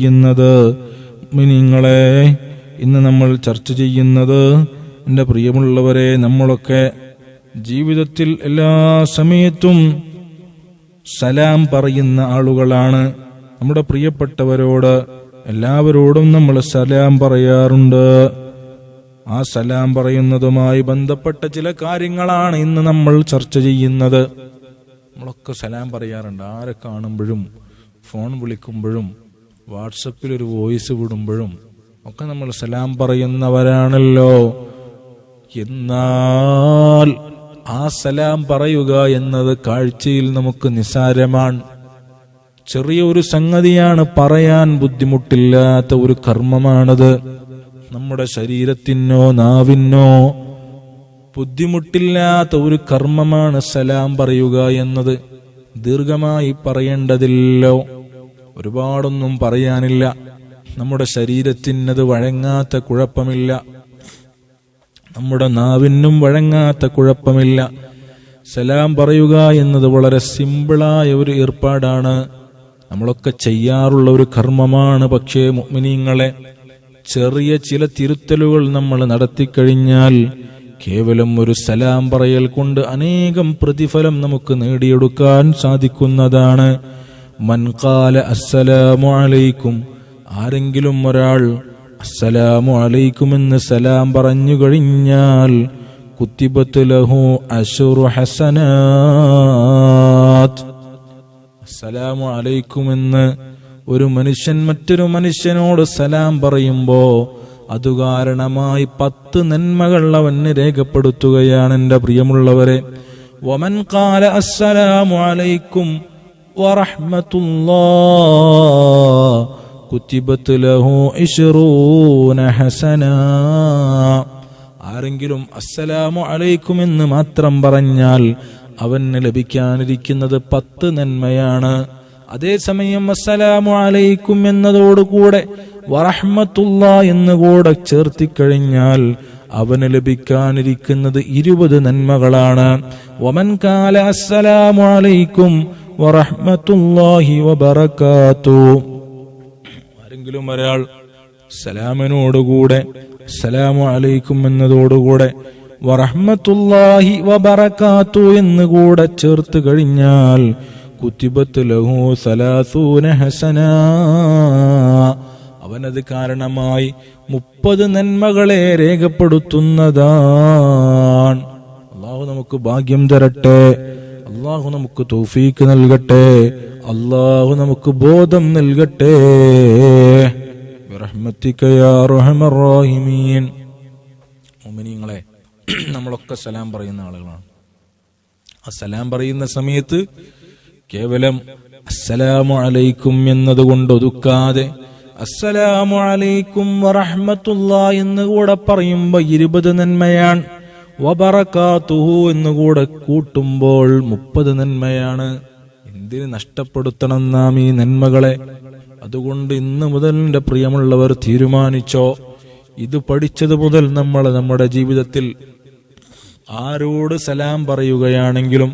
ചെയ്യുന്നത്. മുഅ്മിനീങ്ങളെ, ഇന്ന് നമ്മൾ ചർച്ച ചെയ്യുന്നത്, എൻ്റെ പ്രിയമുള്ളവരെ, നമ്മളൊക്കെ ജീവിതത്തിൽ എല്ലാ സമയത്തും സലാം പറയുന്ന ആളുകളാണ്. നമ്മുടെ പ്രിയപ്പെട്ടവരോട് എല്ലാവരോടും നമ്മൾ സലാം പറയാറുണ്ട്. ആ സലാം പറയുന്നതുമായി ബന്ധപ്പെട്ട ചില കാര്യങ്ങളാണ് ഇന്ന് നമ്മൾ ചർച്ച ചെയ്യുന്നത്. നമ്മളൊക്കെ സലാം പറയാറുണ്ട്. ആരെ കാണുമ്പോഴും, ഫോൺ വിളിക്കുമ്പോഴും, വാട്സപ്പിൽ ഒരു വോയിസ് വിടുമ്പോഴും ഒക്കെ നമ്മൾ സലാം പറയുന്നവരാണല്ലോ. എന്നാൽ ആ സലാം പറയുക എന്നത് കാഴ്ചയിൽ നമുക്ക് നിസ്സാരമാണ്. ചെറിയൊരു സംഗതിയാണ്, പറയാൻ ബുദ്ധിമുട്ടില്ലാത്ത ഒരു കർമ്മമാണത്. നമ്മുടെ ശരീരത്തിനോ നാവിനോ ബുദ്ധിമുട്ടില്ലാത്ത ഒരു കർമ്മമാണ് സലാം പറയുക എന്നത്. ദീർഘമായി പറയേണ്ടതില്ലോ, ഒരുപാടൊന്നും പറയാനില്ല. നമ്മുടെ ശരീരത്തിനത് വഴങ്ങാത്ത കുഴപ്പമില്ല, നമ്മുടെ നാവിനും വഴങ്ങാത്ത കുഴപ്പമില്ല. സലാം പറയുക എന്നത് വളരെ സിമ്പിളായ ഒരു ഏർപ്പാടാണ്, നമ്മളൊക്കെ ചെയ്യാറുള്ള ഒരു കർമ്മമാണ്. പക്ഷേ മുഅ്മിനീങ്ങളെ, ചെറിയ ചില തിരുത്തലുകൾ നമ്മൾ നടത്തിക്കഴിഞ്ഞാൽ കേവലം ഒരു സലാം പറയൽ കൊണ്ട് അനേകം പ്രതിഫലം നമുക്ക് നേടിയെടുക്കാൻ സാധിക്കുന്നതാണ്. മൻ ഖാല അസ്സലാമു അലൈക്കും, ആരെങ്കിലും ഒരാൾ അസ്സലാമു അലൈക്കും എന്ന് സലാം പറഞ്ഞു കഴിഞ്ഞാൽ കുത്തിബത്ത് ലഹു അശ്റു ഹസനാത്ത്. അസ്സലാമു അലൈക്കും എന്ന് ഒരു മനുഷ്യൻ മറ്റൊരു മനുഷ്യനോട് സലാം പറയുമ്പോ അതു കാരണമായി 10 നന്മകൾ അവന് രേഖപ്പെടുത്തുകയാണ്. എൻ്റെ പ്രിയമുള്ളവരെ, വമൻ ഖാല അസ്സലാമു അലൈക്കും വറഹ്മത്തുള്ളാഹ് കുത്തിബത്ത് ലഹു 20 ഹസന. ആരെങ്കിലും അസ്സലാമു അലൈക്കും എന്ന് മാത്രം പറഞ്ഞാൽ അവന് ലഭിക്കാനിരിക്കുന്നത് 10 നന്മയാണ്. അതേസമയം അസ്സലാമു അലൈക്കും എന്നതോടുകൂടെ വറഹ്മത്തുള്ളാഹ് എന്നുകൂടെ ചേർത്തിക്കഴിഞ്ഞാൽ അവന് ലഭിക്കാനിരിക്കുന്നത് 20 നന്മകളാണ്. വമൻ ഖാല അസ്സലാമു അലൈക്കും വറഹ്മത്തുള്ളാഹി വബറകാതുഹു, ആരെങ്കിലും ഒരാൾ സലാമിനോടുകൂടെ അസ്സലാമു അലൈക്കും എന്നതോടുകൂടെ വറഹ്മത്തുള്ളാഹി വബറകാതുഹു എന്നുകൂടെ ചേർത്ത് കഴിഞ്ഞാൽ കുത്തിബത്ത് ലഹു 30 ഹസന, അവനത് കാരണമായി 30 നന്മകളെ രേഖപ്പെടുത്തുന്നതാണ്. അല്ലാഹു നമുക്ക് ഭാഗ്യം തരട്ടെ, അല്ലാഹു നമുക്ക് തൗഫീക്ക് നൽകട്ടെ, അല്ലാഹു നമുക്ക് ബോധം നൽകട്ടെ. ബിറഹ്മതിക യാ അർഹമർ റഹീമീൻ. മുഅ്മിനീങ്ങളെ, നമ്മളൊക്കെ സലാം പറയുന്ന ആളുകളാണ്. ആ സലാം പറയുന്ന സമയത്ത് കേവലം അസ്സലാമു അലൈക്കും എന്നതുകൊണ്ട് ഒതുക്കാതെ അസ്സലാമു അലൈക്കും വറഹ്മത്തുള്ളാഹി എന്നുകൂടെ പറയുമ്പോ 20 നന്മയാണ്. വബറകാതുഹു എന്നുകൂടെ കൂട്ടുമ്പോൾ 30 നന്മയാണ്. എന്തിന് നഷ്ടപ്പെടുത്തണം നാം ഈ നന്മകളെ? അതുകൊണ്ട് ഇന്ന് മുതൽ എൻ്റെ പ്രിയമുള്ളവർ തീരുമാനിച്ചോ, ഇത് പഠിച്ചത് മുതൽ നമ്മൾ നമ്മുടെ ജീവിതത്തിൽ ആരോട് സലാം പറയുകയാണെങ്കിലും,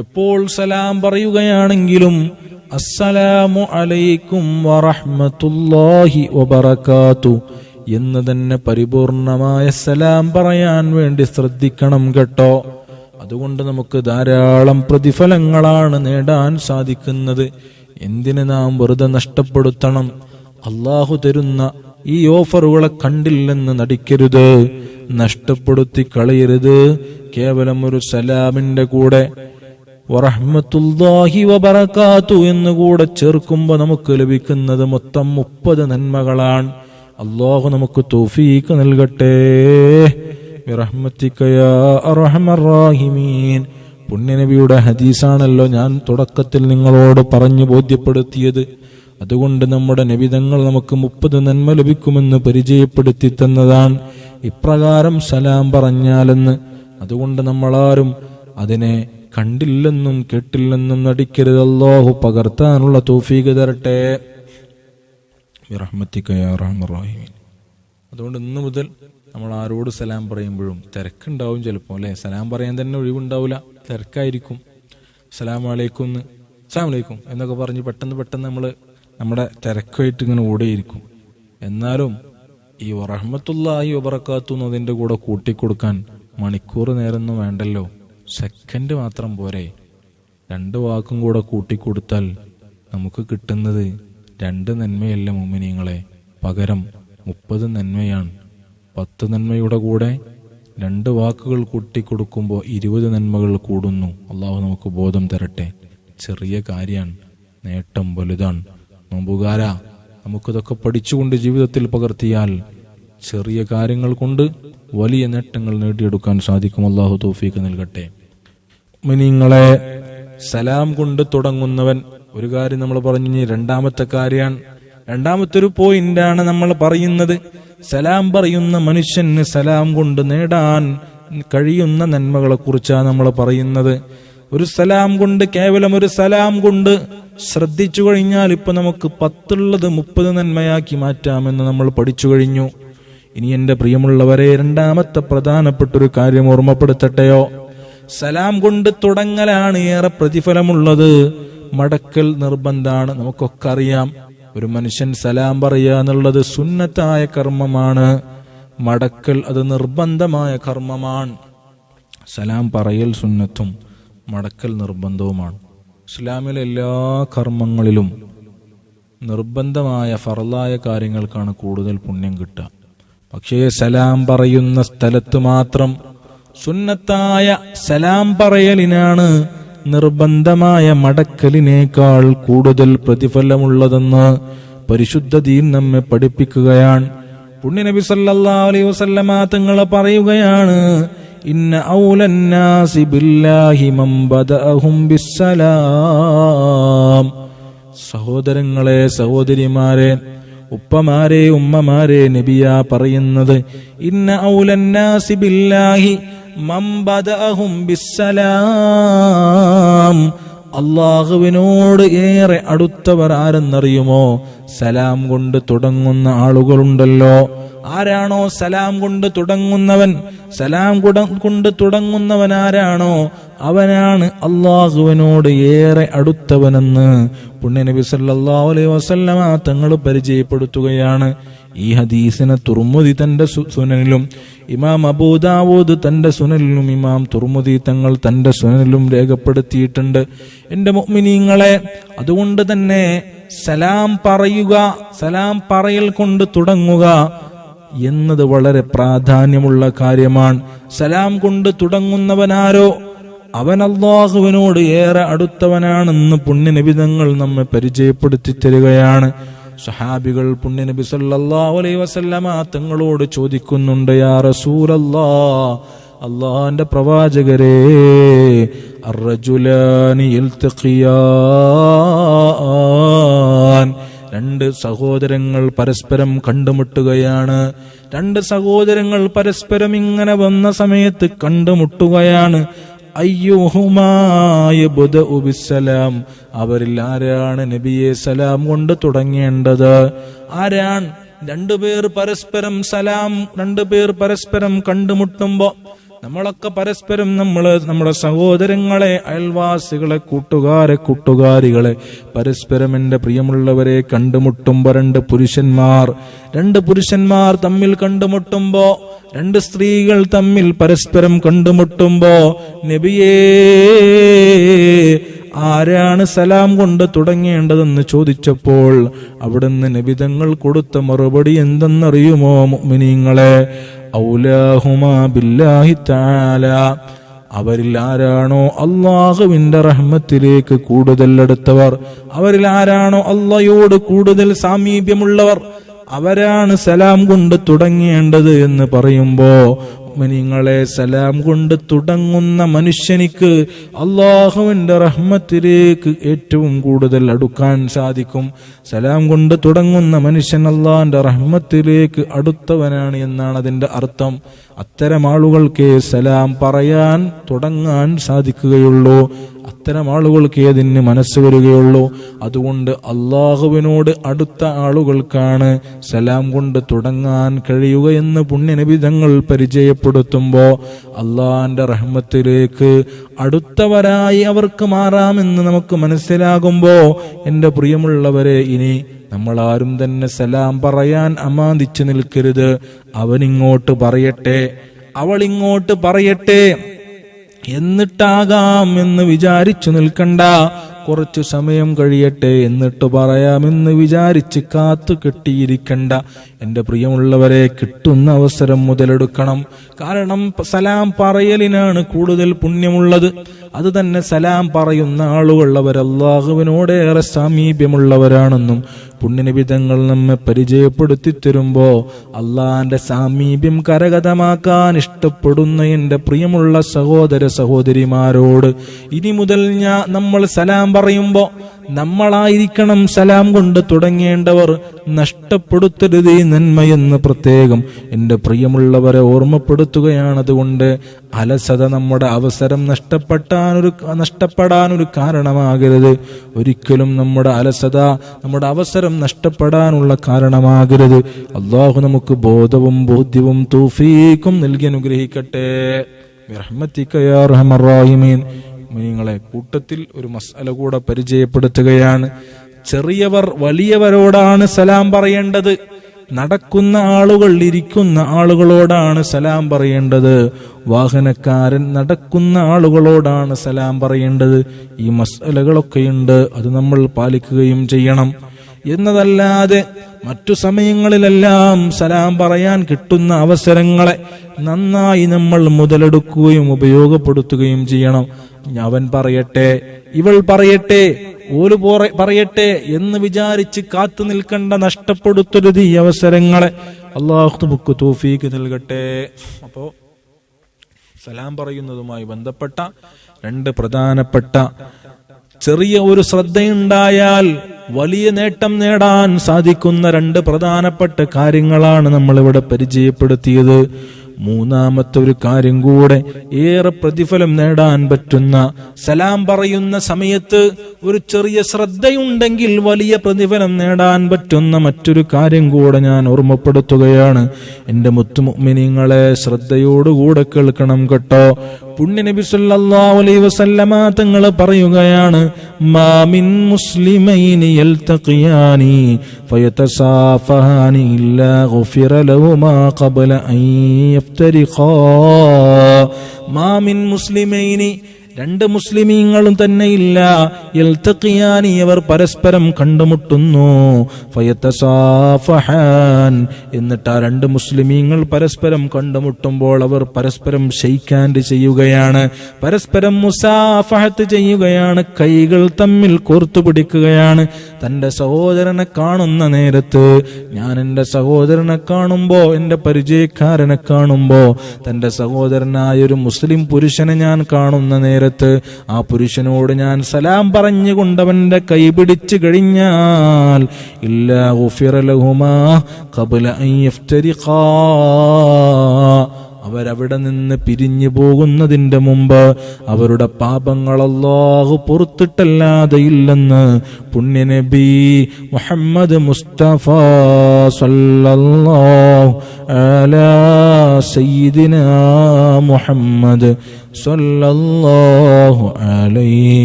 എപ്പോൾ സലാം പറയുകയാണെങ്കിലും അസ്സലാമു അലൈക്കും വറഹ്മത്തുള്ളാഹി വബറകാതുഹു എന്ന് തന്നെ പരിപൂർണമായ സലാം പറയാൻ വേണ്ടി ശ്രദ്ധിക്കണം കേട്ടോ. അതുകൊണ്ട് നമുക്ക് ധാരാളം പ്രതിഫലങ്ങളാണ് നേടാൻ സാധിക്കുന്നത്. എന്തിന് നാം വെറുതെ നഷ്ടപ്പെടുത്തണം? അല്ലാഹു തരുന്ന ഈ ഓഫറുകളെ കണ്ടില്ലെന്ന് നടിക്കരുത്, നഷ്ടപ്പെടുത്തി കളയരുത്. കേവലം ഒരു സലാമിന്റെ കൂടെ വറഹ്മത്തുള്ളാഹി വബറകാതുഹു എന്നുകൂടെ ചേർക്കുമ്പോൾ നമുക്ക് ലഭിക്കുന്നത് മൊത്തം 30 നന്മകളാണ്. അല്ലാഹു നമുക്ക് തൗഫീഖ് നൽകട്ടെ. ബിറഹ്മതിക യാ അർഹമർ റഹീമീൻ. പുണ്യനബിയുടെ ഹദീസാണല്ലോ ഞാൻ തുടക്കത്തിൽ നിങ്ങളോട് പറഞ്ഞു ബോധ്യപ്പെടുത്തിയത്. അതുകൊണ്ട് നമ്മുടെ നബിതങ്ങൾ നമുക്ക് 30 നന്മ ലഭിക്കുമെന്ന് പരിചയപ്പെടുത്തി തന്നതാണ്. ഇപ്രകാരം സലാം പറഞ്ഞാലെന്ന്. അതുകൊണ്ട് നമ്മളാരും അതിനെ കണ്ടില്ലെന്നും കേട്ടില്ലെന്നും നടിക്കരുത്. അല്ലാഹു പകർത്താനുള്ള തൗഫീഖ് തരട്ടെ. ബിറഹ്മതിക യാ അർഹമർ റഹീമീൻ. അതുകൊണ്ട് ഇന്ന് മുതൽ നമ്മൾ ആരോട് സലാം പറയുമ്പോഴും തിരക്കുണ്ടാവും ചിലപ്പോൾ, അല്ലെ? സലാം പറയാൻ തന്നെ ഒഴിവുണ്ടാവില്ല, തിരക്കായിരിക്കും. അസ്സലാമു അലൈക്കും എന്നൊക്കെ പറഞ്ഞ് പെട്ടെന്ന് നമ്മൾ നമ്മുടെ തിരക്കായിട്ട് ഇങ്ങനെ ഓടിയിരിക്കും. എന്നാലും ഈ റഹ്മത്തുള്ളാഹി വബറകാത്തു എന്നതിൻ്റെ കൂടെ കൂട്ടിക്കൊടുക്കാൻ മണിക്കൂർ നേരമൊന്നും വേണ്ടല്ലോ, സെക്കൻഡ് മാത്രം പോരെ. 2 വാക്കും കൂടെ കൂട്ടിക്കൊടുത്താൽ നമുക്ക് കിട്ടുന്നത് 2 നന്മയല്ല മുഅ്മിനീങ്ങളെ, പകരം 30 നന്മയാണ്. 10 നന്മയുടെ കൂടെ 2 വാക്കുകൾ കൂട്ടിക്കൊടുക്കുമ്പോൾ 20 നന്മകൾ കൂടുന്നു. അള്ളാഹു നമുക്ക് ബോധം തരട്ടെ. ചെറിയ കാര്യമാണ്, നേട്ടം വലുതാണ്. നോമ്പുകാരാ, നമുക്കിതൊക്കെ പഠിച്ചുകൊണ്ട് ജീവിതത്തിൽ പകർത്തിയാൽ ചെറിയ കാര്യങ്ങൾ കൊണ്ട് വലിയ നേട്ടങ്ങൾ നേടിയെടുക്കാൻ സാധിക്കും. അള്ളാഹു തൗഫീഖ് നൽകട്ടെ. മുഅ്മിനീങ്ങളെ, സലാം കൊണ്ട് തുടങ്ങുന്നവൻ, ഒരു കാര്യം നമ്മൾ പറഞ്ഞു. രണ്ടാമത്തെ കാര്യമാണ്, രണ്ടാമത്തെ ഒരു പോയിന്റാണ് നമ്മൾ പറയുന്നത്. സലാം പറയുന്ന മനുഷ്യന് സലാം കൊണ്ട് നേടാൻ കഴിയുന്ന നന്മകളെ കുറിച്ചാണ് നമ്മൾ പറയുന്നത്. ഒരു സലാം കൊണ്ട്, കേവലം ഒരു സലാം കൊണ്ട് ശ്രദ്ധിച്ചു കഴിഞ്ഞാൽ ഇപ്പൊ നമുക്ക് 10 ഉള്ളത് 30 നന്മയാക്കി മാറ്റാമെന്ന് നമ്മൾ പഠിച്ചു കഴിഞ്ഞു. ഇനി എന്റെ പ്രിയമുള്ളവരെ, രണ്ടാമത്തെ പ്രധാനപ്പെട്ടൊരു കാര്യം ഓർമ്മപ്പെടുത്തട്ടെയോ. സലാം കൊണ്ട് തുടങ്ങലാണ് ഏറെ പ്രതിഫലമുള്ളത്. മടക്കൽ നിർബന്ധാണ്. നമുക്കൊക്കെ അറിയാം, ഒരു മനുഷ്യൻ സലാം പറയുക എന്നുള്ളത് സുന്നത്തായ കർമ്മമാണ്. മടക്കൽ അത് നിർബന്ധമായ കർമ്മമാണ്. സലാം പറയൽ സുന്നത്തും മടക്കൽ നിർബന്ധവുമാണ്. ഇസ്ലാമിലെ എല്ലാ കർമ്മങ്ങളിലും നിർബന്ധമായ ഫർളായ കാര്യങ്ങൾക്കാണ് കൂടുതൽ പുണ്യം കിട്ടുക. പക്ഷേ സലാം പറയുന്ന സ്ഥലത്ത് മാത്രം സുന്നത്തായ സലാം പറയലിനാണ് നിർബന്ധമായ മടക്കലിനേക്കാൾ കൂടുതൽ പ്രതിഫലമുള്ളതെന്ന് പരിശുദ്ധ ദീൻ നമ്മെ പഠിപ്പിക്കുകയാണ്. പുണ്യനബി സല്ലല്ലാഹു അലൈഹി വസല്ലമ തങ്ങൾ പറയുകയാണ്, ഇന്ന ഔലന്നാസി ബില്ലാഹി മൻ ബദഅഹും ബിസ്സലാം. സഹോദരങ്ങളെ, സഹോദരിമാരെ, ഉപ്പമാരെ, ഉമ്മമാരെ, നബിയാ പറയുന്നത്, ഇന്ന ഔലന്നാസി ബില്ലാഹി മൻ ബദഅഹും ബിസ്സലാം. അള്ളാഹുവിനോട് ഏറെ അടുത്തവർ ആരെന്നറിയുമോ? സലാം കൊണ്ട് തുടങ്ങുന്ന ആളുകളുണ്ടല്ലോ. ആരാണോ സലാം കൊണ്ട് തുടങ്ങുന്നവൻ, സലാം കൊണ്ട് തുടങ്ങുന്നവൻ ആരാണോ അവനാണ് അള്ളാഹുവിനോട് ഏറെ അടുത്തവനെന്ന് പുണ്യനബി സല്ലല്ലാഹു അലൈഹി വസല്ലമ തങ്ങൾ പരിചയപ്പെടുത്തുകയാണ്. ഈ ഹദീസിനെ തുർമുദി തന്റെ സുനനിലും, ഇമാം അബൂ ദാവൂദ് തന്റെ സുനനിലും, ഇമാം തുർമുദി തങ്ങൾ തന്റെ സുനനിലും രേഖപ്പെടുത്തിയിട്ടുണ്ട്. എന്റെ മുഅ്മിനീങ്ങളെ, അതുകൊണ്ട് തന്നെ സലാം പറയുക, സലാം പറയൽ കൊണ്ട് തുടങ്ങുക എന്നത് വളരെ പ്രാധാന്യമുള്ള കാര്യമാണ്. സലാം കൊണ്ട് തുടങ്ങുന്നവനാരോ അവൻ അല്ലാഹുവിനോട് ഏറെ അടുത്തവനാണെന്ന് പുണ്യനബി തങ്ങൾ നമ്മെ പരിചയപ്പെടുത്തി തരികയാണ്. സഹാബികൾ പുണ്യനബി സല്ലല്ലാഹു അലൈഹി വസല്ലമ തങ്ങളോട് ചോദിക്കുന്നുണ്ട്, യാ റസൂലല്ലാഹ്, അല്ലാഹുവിന്റെ പ്രവാചകരെ, അർറജുലാനി യൽതഖിയാൻ, 2 സഹോദരങ്ങൾ പരസ്പരം കണ്ടുമുട്ടുകയാണ്. 2 സഹോദരങ്ങൾ പരസ്പരം ഇങ്ങനെ വന്ന സമയത്ത് കണ്ടുമുട്ടുകയാണ്. അയ്യുഹുമാ യബ്ദഉ ബിസ്സലാം, അവരിൽ ആരാണ് നബിയെ സലാം കൊണ്ട് തുടങ്ങേണ്ടത്? ആരാണ്? 2 പേർ പരസ്പരം സലാം, 2 പേർ പരസ്പരം കണ്ടുമുട്ടുമ്പോ നമ്മളൊക്കെ പരസ്പരം നമ്മുടെ സഹോദരങ്ങളെ, അയൽവാസികളെ, കൂട്ടുകാരികളെ പരസ്പരം എന്റെ പ്രിയമുള്ളവരെ കണ്ടുമുട്ടുമ്പോ 2 പുരുഷന്മാർ തമ്മിൽ കണ്ടുമുട്ടുമ്പോ, 2 സ്ത്രീകൾ തമ്മിൽ പരസ്പരം കണ്ടുമുട്ടുമ്പോ, നബിയേ ആരാണ് സലാം കൊണ്ട് തുടങ്ങേണ്ടതെന്ന് ചോദിച്ചപ്പോൾ അവിടുന്ന് നബി തങ്ങൾ കൊടുത്ത മറുപടി എന്തെന്നറിയുമോ മുഅ്മിനീങ്ങളെ? ഔലാഹുമാ ബില്ലാഹി തആല, അവരിൽ ആരാണോ അല്ലാഹുവിന്റെ റഹ്മത്തിലേക്ക് കൂടുതൽ അടുത്തവർ, അവരിൽ ആരാണോ അല്ലാഹയോട് കൂടുതൽ സാമീപ്യമുള്ളവർ, അവരാണ് സലാം കൊണ്ട് തുടങ്ങേണ്ടത് എന്ന് പറയുമ്പോ മുഅ്മിനീങ്ങളെ, സലാം കൊണ്ട് തുടങ്ങുന്ന മനുഷ്യനിക്ക് അല്ലാഹുവിന്റെ റഹ്മത്തിലേക്ക് ഏറ്റവും കൂടുതൽ അടുക്കാൻ സാധിക്കും. സലാം കൊണ്ട് തുടങ്ങുന്ന മനുഷ്യൻ അല്ലാഹുവിന്റെ റഹ്മത്തിലേക്ക് അടുത്തവനാണ് എന്നാണ് അതിന്റെ അർത്ഥം. അത്തരം ആളുകൾക്ക് സലാം പറയാൻ തുടങ്ങാൻ സാധിക്കുകയുള്ളൂ, അത്തരം ആളുകൾക്ക് അതിന് മനസ്സ് വരികയുള്ളൂ. അതുകൊണ്ട് അള്ളാഹുവിനോട് അടുത്ത ആളുകൾക്കാണ് സലാം കൊണ്ട് തുടങ്ങാൻ കഴിയുക എന്ന് പുണ്യനബി തങ്ങൾ പരിചയപ്പെടുത്തി. പരിചയപ്പെടുത്തുമ്പോ അള്ളാന്റെ റഹ്മത്തിലേക്ക് അടുത്തവരായി അവർക്ക് മാറാമെന്ന് നമുക്ക് മനസ്സിലാകുമ്പോ, എന്റെ പ്രിയമുള്ളവരെ, ഇനി നമ്മളാരും തന്നെ സലാം പറയാൻ അമാന്തിച്ചു നിൽക്കരുത്. അവനിങ്ങോട്ട് പറയട്ടെ, അവളിങ്ങോട്ട് പറയട്ടെ എന്നിട്ടാകാം എന്ന് വിചാരിച്ചു നിൽക്കണ്ട. കുറച്ചു സമയം കഴിയട്ടെ എന്നിട്ട് പറയാമെന്ന് വിചാരിച്ച് കാത്തു കെട്ടിയിരിക്കണ്ട. എന്റെ പ്രിയമുള്ളവരെ, കിട്ടുന്ന അവസരം മുതലെടുക്കണം. കാരണം സലാം പറയലിനാണ് കൂടുതൽ പുണ്യമുള്ളത്. അത് തന്നെ സലാം പറയുന്ന ആളുകൾ അവർ അല്ലാഹുവിനോടേറെ സാമീപ്യമുള്ളവരാണെന്നും പുണ്യനിബിധങ്ങൾ നമ്മെ പരിചയപ്പെടുത്തി തരുമ്പോ അള്ളാന്റെ സാമീപ്യം കരഗതമാക്കാൻ ഇഷ്ടപ്പെടുന്ന എന്റെ പ്രിയമുള്ള സഹോദര സഹോദരിമാരോട്, ഇനി മുതൽ നമ്മൾ സലാം പറയുമ്പോ നമ്മളായിരിക്കണം സലാം കൊണ്ട് തുടങ്ങേണ്ടവർ. നഷ്ടപ്പെടുത്തരുത് ഈ നന്മയെന്ന് പ്രത്യേകം എന്റെ പ്രിയമുള്ളവരെ ഓർമ്മപ്പെടുത്തുകയാണ്. അതുകൊണ്ട് അലസത നമ്മുടെ അവസരം നഷ്ടപ്പെടാനൊരു കാരണമാകരുത്. ഒരിക്കലും നമ്മുടെ അലസത നമ്മുടെ അവസരം നഷ്ടപ്പെടാനുള്ള കാരണമാകരുത്. അല്ലാഹു നമുക്ക് ബോധവും ബോധ്യവും തൗഫീഖും നൽകി അനുഗ്രഹിക്കട്ടെ. ബിറഹ്മതിക യാ അർഹമർ റഹീമീൻ. നിങ്ങളെ കൂട്ടത്തിൽ ഒരു മസ്അല കൂടെ പരിചയപ്പെടുത്തുകയാണ്. ചെറിയവർ വലിയവരോടാണ് സലാം പറയേണ്ടത്. നടക്കുന്ന ആളുകൾ ഇരിക്കുന്ന ആളുകളോടാണ് സലാം പറയേണ്ടത്. വാഹനക്കാരൻ നടക്കുന്ന ആളുകളോടാണ് സലാം പറയേണ്ടത്. ഈ മസ്അലകളൊക്കെയുണ്ട്, അത് നമ്മൾ പാലിക്കുകയും ചെയ്യണം. എന്നതല്ലാതെ മറ്റു സമയങ്ങളിലെല്ലാം സലാം പറയാൻ കിട്ടുന്ന അവസരങ്ങളെ നന്നായി നമ്മൾ മുതലെടുക്കുകയും ഉപയോഗപ്പെടുത്തുകയും ചെയ്യണം. അവൻ പറയട്ടെ, ഇവൾ പറയട്ടെ, ഓല് പറയട്ടെ എന്ന് വിചാരിച്ച് കാത്തു നിൽക്കേണ്ട, നഷ്ടപ്പെടുത്തരുത് ഈ അവസരങ്ങളെ. അല്ലാഹു നമുക്ക് തൗഫീഖ് നൽകട്ടെ. അപ്പോ സലാം പറയുന്നതുമായി ബന്ധപ്പെട്ട രണ്ട് പ്രധാനപ്പെട്ട, ചെറിയ ഒരു ശ്രദ്ധയുണ്ടായാൽ വലിയ നേട്ടം നേടാൻ സാധിക്കുന്ന രണ്ട് പ്രധാനപ്പെട്ട കാര്യങ്ങളാണ് നമ്മളിവിടെ പരിചയപ്പെടുത്തിയത്. മൂന്നാമത്തെ ഒരു കാര്യം കൂടെ, ഏറെ പ്രതിഫലം നേടാൻ പറ്റുന്ന, സലാം പറയുന്ന സമയത്ത് ഒരു ചെറിയ ശ്രദ്ധയുണ്ടെങ്കിൽ വലിയ പ്രതിഫലം നേടാൻ പറ്റുന്ന മറ്റൊരു കാര്യം കൂടെ ഞാൻ ഓർമ്മപ്പെടുത്തുകയാണ്. എന്റെ മുത്തുമുഅ്മിനീങ്ങളെ, ശ്രദ്ധയോടുകൂടെ കേൾക്കണം കേട്ടോ. പുണ്യനബി സല്ലല്ലാഹു അലൈഹി വസല്ലമ തങ്ങൾ പറയുകയാണ്, മാ മിൻ മുസ്ലിമൈനി യൽതഖിയാനി ഫയതസാഫഹാനി ഇല്ലാ ഗുഫിറ ലഹുമാ ഖബ്ല അൻ യഫ്തരിഖാ. മാ മിൻ മുസ്ലിമൈനി, രണ്ട് മുസ്ലിമീങ്ങളും തന്നെയില്ല, യൽതഖിയാനി, അവർ പരസ്പരം കണ്ടുമുട്ടുന്നു, ഫയതസാഫഹാൻ, എന്നിട്ട് ആ രണ്ട് മുസ്ലിമീങ്ങൾ പരസ്പരം കണ്ടുമുട്ടുമ്പോൾ അവർ പരസ്പരം ഷെയ്ക്ക് ഹാൻഡ് ചെയ്യുകയാണ്, പരസ്പരം മുസാഫഹത്ത് ചെയ്യുകയാണ്, കൈകൾ തമ്മിൽ കോർത്തുപിടിക്കുകയാണ്. തന്റെ സഹോദരനെ കാണുന്ന നേരത്ത്, ഞാൻ എന്റെ സഹോദരനെ കാണുമ്പോ, എന്റെ പരിചയക്കാരനെ കാണുമ്പോ, തന്റെ സഹോദരനായ ഒരു മുസ്ലിം പുരുഷനെ ഞാൻ കാണുന്ന നേരത്ത് ആ പുരുഷനോട് ഞാൻ സലാം പറഞ്ഞുകൊണ്ടവന്റെ കൈ പിടിച്ചു കഴിഞ്ഞാൽ, ഇല്ലാ ഗുഫിറ ലഹുമാ ഖബ്ല അൻ യഫ്തരിഖാ, അവരവിടെ നിന്ന് പിരിഞ്ഞു പോകുന്നതിന്റെ മുമ്പ് അവരുടെ പാപങ്ങൾ അല്ലാഹു പൊറുത്തിട്ടല്ലാതെ ഇല്ലെന്ന് പുണ്യനബി മുഹമ്മദ് മുസ്തഫ സല്ലല്ലാഹു അലാ സയ്യിദിനാ മുഹമ്മദ് സല്ലല്ലാഹു അലൈഹി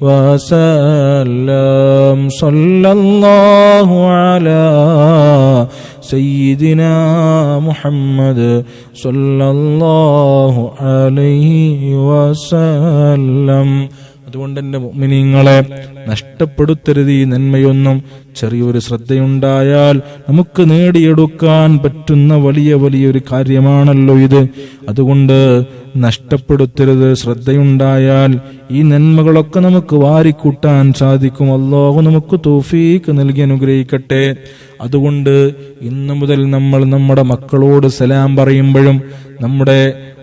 വസല്ലം. സല്ലല്ലാഹു അലാ സയ്യിദിനാ മുഹമ്മദ് സല്ലല്ലാഹു അലൈഹി വസല്ലം. അതുകൊണ്ട് എന്റെ മുഅ്മിനീങ്ങളെ, നഷ്ടപ്പെടുത്തരുത് ഈ നന്മയൊന്നും. ചെറിയൊരു ശ്രദ്ധയുണ്ടായാൽ നമുക്ക് നേടിയെടുക്കാൻ പറ്റുന്ന വലിയൊരു കാര്യമാണല്ലോ ഇത്. അതുകൊണ്ട് നഷ്ടപ്പെടുത്തരുത്. ശ്രദ്ധയുണ്ടായാൽ ഈ നന്മകളൊക്കെ നമുക്ക് വാരിക്കൂട്ടാൻ സാധിക്കും. അല്ലാഹു നമുക്ക് തൗഫീഖ് നൽകി അനുഗ്രഹിക്കട്ടെ. അതുകൊണ്ട് ഇന്നു മുതൽ നമ്മൾ നമ്മുടെ മക്കളോട് സലാം പറയുമ്പോഴും, നമ്മുടെ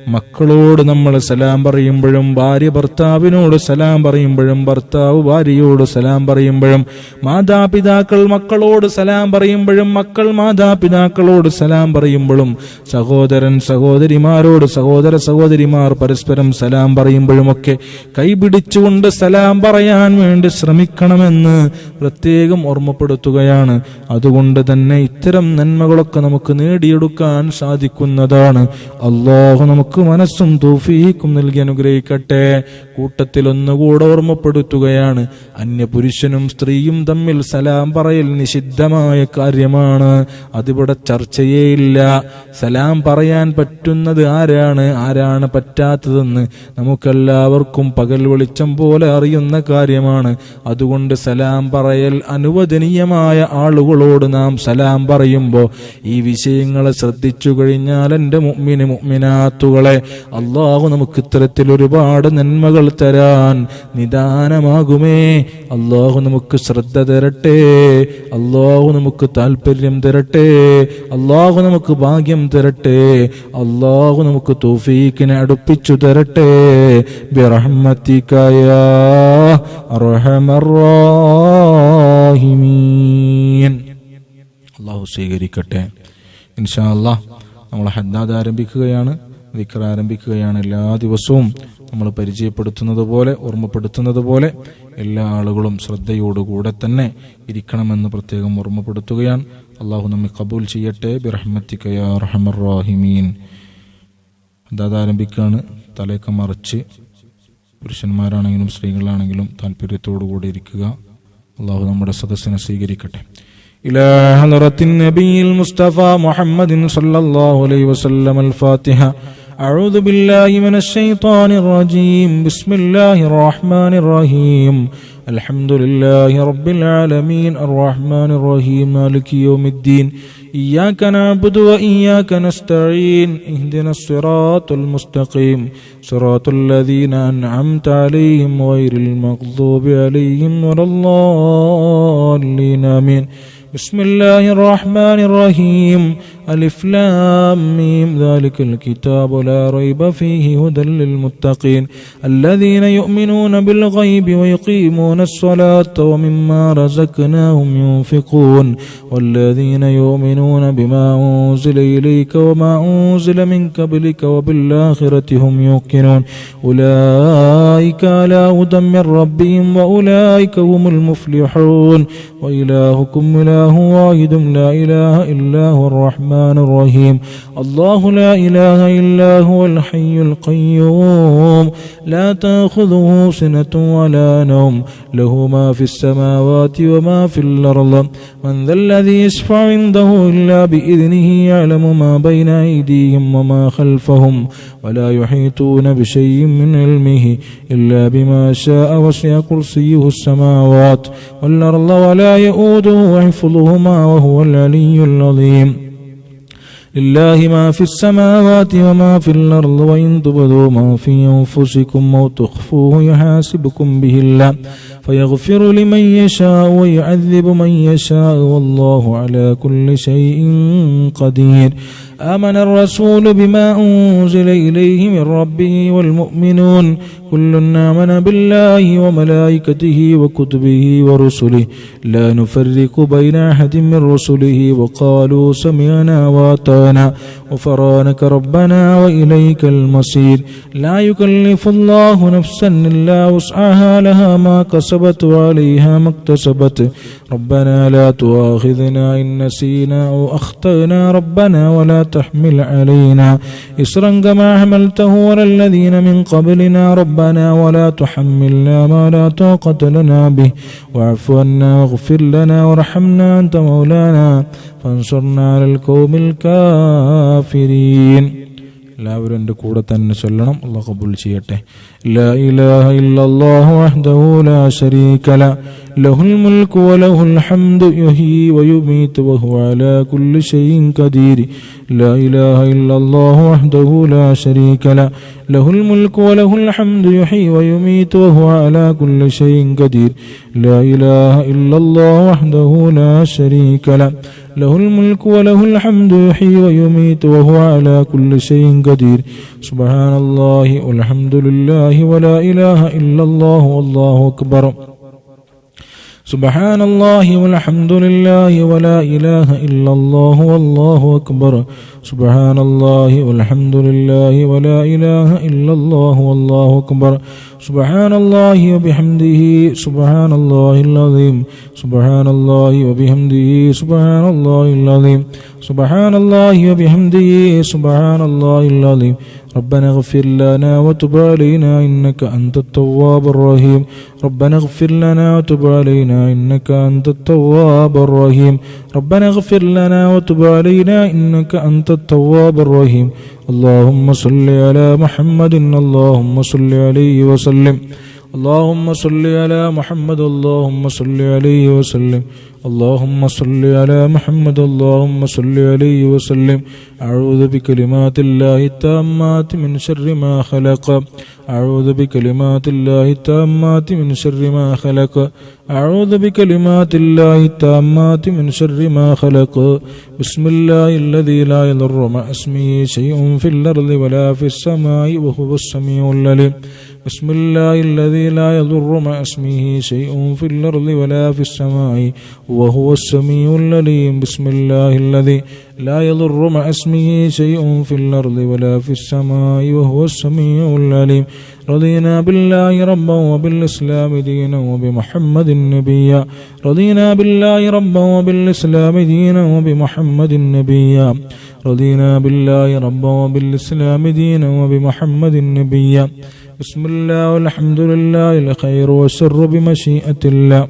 മക്കളോട് നമ്മൾ സലാം പറയുമ്പോഴും, ഭാര്യ ഭർത്താവിനോട് സലാം പറയുമ്പോഴും, ഭർത്താവ് ഭാര്യയോട് സലാം പറയുമ്പോഴും, മാതാപിതാക്കൾ മക്കളോട് സലാം പറയുമ്പോഴും, മക്കൾ മാതാപിതാക്കളോട് സലാം പറയുമ്പോഴും, സഹോദരൻ സഹോദരിമാരോട്, സഹോദര സഹോദരിമാർ പരസ്പരം സലാം പറയുമ്പോഴുമൊക്കെ കൈപിടിച്ചുകൊണ്ട് സലാം പറയാൻ വേണ്ടി ശ്രമിക്കണമെന്ന് പ്രത്യേകം ഓർമ്മപ്പെടുത്തുകയാണ്. അതുകൊണ്ട് തന്നെ ഇത്തരം നന്മകളൊക്കെ നമുക്ക് നേടിയെടുക്കാൻ സാധിക്കുന്നതാണ്. അല്ലാഹു നമുക്ക് മനസ്സും തൗഫീഖും നൽകി അനുഗ്രഹിക്കട്ടെ. കൂട്ടത്തിൽ ഒന്നുകൂടെ ഓർമ്മപ്പെടുത്തുകയാണ്, അന്യപുരുഷനും സ്ത്രീയും തമ്മിൽ സലാം പറയൽ നിഷിദ്ധമായ കാര്യമാണ്. അതിവിടെ ചർച്ചയേയില്ല. സലാം പറയാൻ പറ്റുന്നത് ആരാണ് പറ്റാത്തതെന്ന് നമുക്കെല്ലാവർക്കും പകൽ വെളിച്ചം പോലെ അറിയുന്ന കാര്യമാണ്. അതുകൊണ്ട് സലാം പറയൽ അനുവദനീയമായ ആളുകളോട് നാം സലാം പറയുമ്പോൾ ഈ വിഷയങ്ങളെ ശ്രദ്ധിച്ചു കഴിഞ്ഞാൽ എൻ്റെ മുഅ്മിന് മുഅ്മിനാത്തുകളെ, അല്ലാഹു നമുക്ക് ഇത്തരത്തിൽ ഒരുപാട് നന്മകൾ തരാൻ നിദാനമാകുമേ. അല്ലാഹു നമുക്ക് ശ്രദ്ധ തരട്ടെ, അല്ലാഹു നമുക്ക് താല്പര്യം തരട്ടെ, അല്ലാഹു നമുക്ക് ഭാഗ്യം തരട്ടെ, അല്ലാഹു നമുക്ക് തൗഫീഖിനെ അടുപ്പിച്ചു തരട്ടെ. ബിറഹ്മതിക യാ അർഹമർ റഹീമീൻ. അല്ലാഹു സ്വീകരിക്കട്ടെ. ഇൻഷാ അല്ലാഹ് നമ്മൾ ഹദ്ദാദ് ആരംഭിക്കുകയാണ്, ദിക്ർ ആരംഭിക്കുകയാണ്. എല്ലാ ദിവസവും നമ്മൾ പരിചയപ്പെടുത്തുന്നത് പോലെ, ഓർമ്മപ്പെടുത്തുന്നത് പോലെ എല്ലാ ആളുകളും ശ്രദ്ധയോടുകൂടെ തന്നെ ഇരിക്കണമെന്ന് പ്രത്യേകം ഓർമ്മപ്പെടുത്തുകയാണ്. അല്ലാഹു നമ്മെ ഖബൂൽ ചെയ്യട്ടെ. ബിറഹ്മതിക യാ അർഹമർ റഹീമീൻ. ഹദ്ദാദ് ആരംഭിക്കുകയാണ്. തലയൊക്കെ മറിച്ച് പുരുഷന്മാരാണെങ്കിലും സ്ത്രീകളാണെങ്കിലും താല്പര്യത്തോടുകൂടി ഇരിക്കുക. അല്ലാഹു നമ്മുടെ സദസ്സിനെ സ്വീകരിക്കട്ടെ. إلى حضرة النبي المصطفى محمد صلى الله عليه وسلم الفاتحة. أعوذ بالله من الشيطان الرجيم. بسم الله الرحمن الرحيم. الحمد لله رب العالمين الرحمن الرحيم مالك يوم الدين. إياك نعبد وإياك نستعين. اهدنا الصراط المستقيم صراط الذين أنعمت عليهم غير المغضوب عليهم ولا الضالين آمين. بسم الله الرحمن الرحيم. ألف لام ميم. ذلك الكتاب لا ريب فيه هدى للمتقين الذين يؤمنون بالغيب ويقيمون الصلاة ومما رزقناهم ينفقون والذين يؤمنون بما أنزل إليك وما أنزل من قبلك وبالآخرة هم يوقنون أولئك على هدى من ربهم وأولئك هم المفلحون وإلهكم إله واحد لا إله إلا هو الرحمن الرحيم. الله لا إله إلا هو الحي القيوم لا تأخذه سنة ولا نوم له ما في السماوات وما في الأرض من ذا الذي يشفع عنده إلا بإذنه يعلم ما بين أيديهم وما خلفهم ولا يحيطون بشيء من علمه إلا بما شاء وسع كرسيه السماوات والأرض ولا يؤوده حفظهما وهو العلي العظيم. لله ما في السماوات وما في الأرض وإن تبدوا ما في أنفسكم أو تخفوه يحاسبكم به الله فيغفر لمن يشاء ويعذب من يشاء والله على كل شيء قدير. آمن الرسول بما أنزل إليه من ربه والمؤمنون كل آمن بالله وملائكته وكتبه ورسله لا نفرق بين أحد من رسله وقالوا سمعنا وأطعنا غفرانك ربنا وإليك المصير. لا يكلف الله نفسا إلا وسعها لها ما كسبت وعليها ما اكتسبت ربنا لا تؤاخذنا إن نسينا أو أخطأنا ربنا ولا تحمل علينا إصرا كما حملته على الذين من قبلنا ربنا ولا تحملنا ما لا طاقة لنا به واعف عنا واغفر لنا وارحمنا أنت مولانا فانصرنا على القوم الكافرين. എല്ലാവരും എൻ്റെ കൂടെ തന്നെ ചൊല്ലണം. അല്ലാഹു ഖബൂൽ ചെയ്യട്ടെ. ലാ ഇലാഹ ഇല്ലല്ലാഹു വഹ്ദഹു ലാ ശരീക ലഹു ലഹുൽ മുൽക്കു വലഹുൽ ഹംദു യുഹ്യി വയുമീതു വഹുവ അലാ കുല്ലി ഷൈഇൻ ഖദീർ. ലാ ഇലാഹ ഇല്ലല്ലാഹു വഹ്ദഹു ലാ ശരീക ലഹു ലഹുൽ മുൽക്കു വലഹുൽ ഹംദു യുഹ്യി വയുമീതു വഹുവ അലാ കുല്ലി ഷൈഇൻ ഖദീർ. ലാ ഇലാഹ ഇല്ലല്ലാഹു വഹ്ദഹു ലാ ശരീക ലഹു له الملك وله الحمد يحيي ويميت وهو على كل شيء قدير سبحان الله والحمد لله ولا إله إلا الله والله أكبر سبحان الله والحمد لله ولا إله إلا الله والله أكبر سبحان الله والحمد لله ولا إله إلا الله والله أكبر سبحان الله وبحمده سبحان الله العظيم سبحان الله وبحمده سبحان الله العظيم سبحان الله وبحمده سبحان الله العظيم ربنا اغفر لنا وتب علينا إنك أنت التواب الرحيم ربنا اغفر لنا وتب علينا إنك أنت التواب الرحيم ربنا اغفر لنا وتب علينا إنك أنت التواب الرحيم اللهم صل على محمد اللهم صل عليه وسلم اللهم صل على محمد اللهم صل عليه وسلم اللهم صل على محمد اللهم صل عليه وسلم أعوذ بكلمات الله التامات من شر ما خلق أعوذ بكلمات الله التامات من شر ما خلق أعوذ بكلمات الله التامات من شر ما خلق بسم الله الذي لا يضر مع اسمه شيء في الأرض ولا في السماء وهو السميع العليم بسم الله الذي لا يضر مع اسمه شيء في الأرض ولا في السماء وهو السميع العليم بسم الله الذي لا يضر مع اسمه شيء في الأرض ولا في السماء وهو السميع العليم رضينا بالله ربا وبالإسلام دينا وبمحمد نبيا رضينا بالله ربا وبالإسلام دينا وبمحمد نبيا رضينا بالله ربا وبالإسلام دينا وبمحمد نبيا بسم الله والحمد لله الخير والشر بمشيئة الله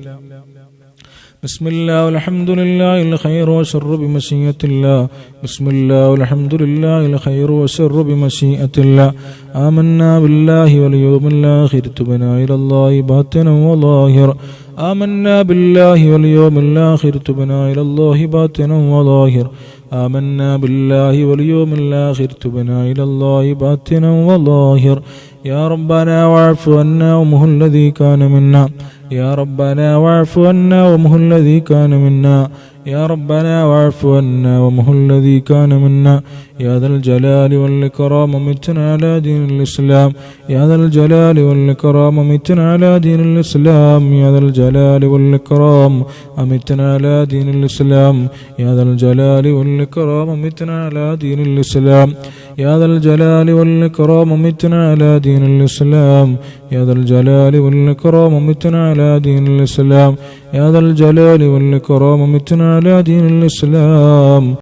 بسم الله والحمد لله الخير والشر بمشيئة الله بسم الله والحمد لله الخير والشر بمشيئة الله آمنا بالله واليوم الآخر تبنا إلى الله باطنا وظاهرا آمنا بالله واليوم الآخر تبنا إلى الله باطنا وظاهرا آمنا بالله واليوم الآخر تبنا إلى الله باطنا وظاهرا يا ربنا واعف عنا ومه الذي كان منا يا ربنا واعف عنا ومه الذي كان منا يا ربنا واعف عنا ومه الذي كان منا يا ذا الجلال والإكرام متنا على دين الإسلام يا ذا الجلال والإكرام متنا على دين الإسلام يا ذا الجلال والإكرام متنا على دين الإسلام يا ذا الجلال والإكرام متنا على دين الإسلام يا ذا الجلال والإكرام متنا على دين الإسلام يا ذا الجلال والإكرام متنا على دين الإسلام يا ذا الجلال والإكرام متنا على دين الإسلام